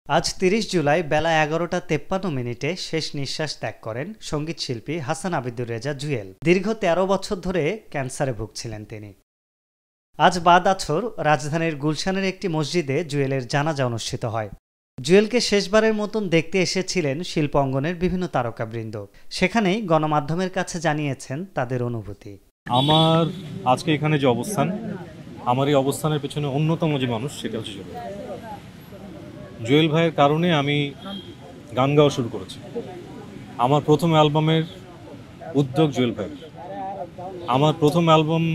আজ ৩০ জুলাই বেলা ১১টা ৫৩ শেষ নিঃশ্বাস ত্যাগ করেন সঙ্গীতশিল্পী হাসান আবিদুর রেজা জুয়েল। দীর্ঘ ১৩ বছর ধরে ক্যান্সারে ভুগছিলেন তিনি। আজ বাদ আছর রাজধানীর গুলশানের একটি মসজিদে জুয়েলের জানাজা অনুষ্ঠিত হয়। জুয়েলকে শেষবারের মতন দেখতে এসেছিলেন শিল্প অঙ্গনের বিভিন্ন তারকাবৃন্দ। সেখানেই গণমাধ্যমের কাছে জানিয়েছেন তাদের অনুভূতি। আমার আজকে এখানে যে অবস্থান, আমার এই অবস্থানের পেছনে অন্যতম যে মানুষ সেটা হচ্ছে জুয়েল। জুয়েল ভাইয়ের কারণে আমি গান গাওয়া শুরু করেছি। আমার প্রথম অ্যালবামের উদ্যোগ জুয়েল ভাই। আমার প্রথম অ্যালবাম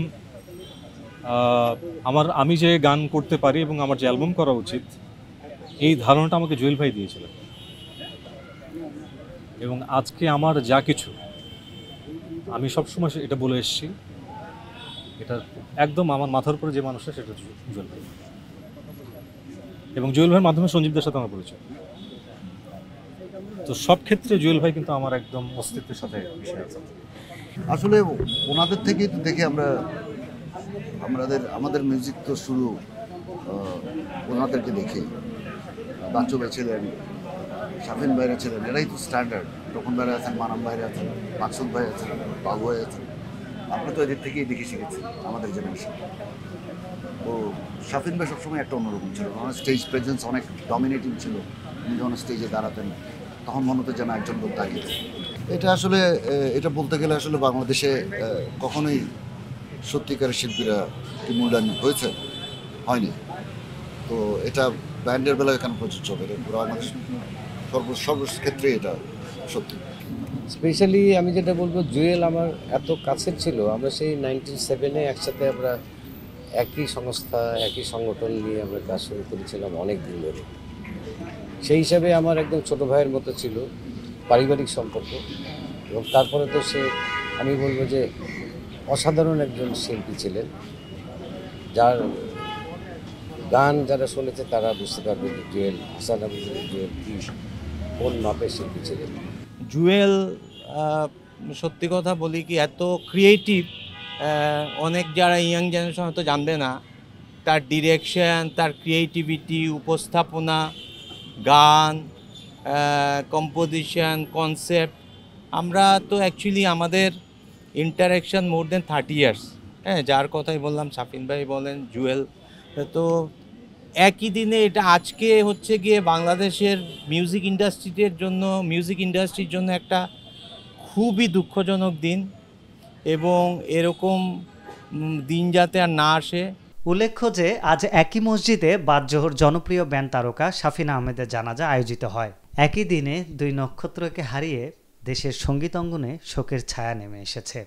আমি যে গান করতে পারি এবং আমার যে অ্যালবাম করা উচিত, এই ধারণাটা আমাকে জুয়েল ভাই দিয়েছিলেন। এবং আজকে আমার যা কিছু, আমি সবসময় এটা বলে এসেছি, এটা একদম আমার মাথার উপরে যে মানুষটা সেটা জুয়েল ভাই। এবং জুয়েল ভাইয়ের মাধ্যমে সঞ্জীবদের সাথে আমার পরিচয়। তো সব ক্ষেত্রে জুয়েল ভাই কিন্তু আমার একদম অস্তিত্বের সাথে মিশে আছে। আসলে ওনাদের থেকেই তো দেখে আমাদের মিউজিক তো শুরু ওনাদেরকে দেখে। বাচ্চু ভাই ছিলেন, শাফিন ভাইরা ছিলেন, এরাই তো স্ট্যান্ডার্ড। তখন ভাইরা আছেন, মানাম ভাইরা আছেন, মাকসুদ ভাই আছেন, বাবু ভাই আছেন। আমরা তো এদের থেকেই দেখে শিখেছি আমাদের জেনারেশন। তো শাফিন ভাই সবসময় একটা অন্যরকম ছিল, ওনার স্টেজ প্রেজেন্স অনেক ডমিনেটিং ছিল। উনি যখন স্টেজে দাঁড়াতেন তখন মনে হতো যেন একজন লোক দাঁড়িয়েছে। এটা বলতে গেলে আসলে বাংলাদেশে কখনোই সত্যিকারের শিল্পীরা কি মূল্যায়ন হয়েছে, হয়নি। তো এটা ব্যান্ডের বেলায় এখানে প্রযোজ্য হবে, বাংলাদেশ সর্বক্ষেত্রে এটা সত্যি। স্পেশালি আমি যেটা বলবো, জুয়েল আমার এত কাছের ছিল। আমরা সেই 1997 একসাথে আমরা একই সংস্থা, একই সংগঠন নিয়ে আমরা কাজ শুরু করেছিলাম অনেক দিন ধরে। সেই হিসাবে আমার একদম ছোটো ভাইয়ের মতো ছিল পারিবারিক সম্পর্ক। এবং তারপরে তো আমি বলবো যে অসাধারণ একজন শিল্পী ছিলেন, যার গান যারা শুনেছে তারা বুঝতে পারবে যে জুয়েল, হাসান আবিদুর জুয়েল কি কোন মাপের শিল্পী ছিলেন। জুয়েল সত্যি কথা বলি কি, এত ক্রিয়েটিভ, অনেক যারা ইয়াং জেনারেশন হয়তো জানবে না। তার ডিরেকশন, তার ক্রিয়েটিভিটি, উপস্থাপনা, গান, কম্পোজিশন, কনসেপ্ট। আমরা তো অ্যাকচুয়ালি আমাদের ইন্টারেকশন মোর দেন 30 ইয়ার্স। হ্যাঁ, যার কথাই বললাম, শাফিন ভাই বলেন, জুয়েল। তো একই দিনে এটা আজকে হচ্ছে গিয়ে বাংলাদেশের মিউজিক ইন্ডাস্ট্রির জন্য একটা খুবই দুঃখজনক দিন, এবং এরকম দিন যাতে আর না আসে। উল্লেখ্য যে আজ একই মসজিদে বাদ জোহর জনপ্রিয় ব্যান্ড তারকা শাফিন আহমেদের জানাজা আয়োজিত হয়। একই দিনে দুই নক্ষত্রকে হারিয়ে দেশের সঙ্গীত অঙ্গনে শোকের ছায়া নেমে এসেছে।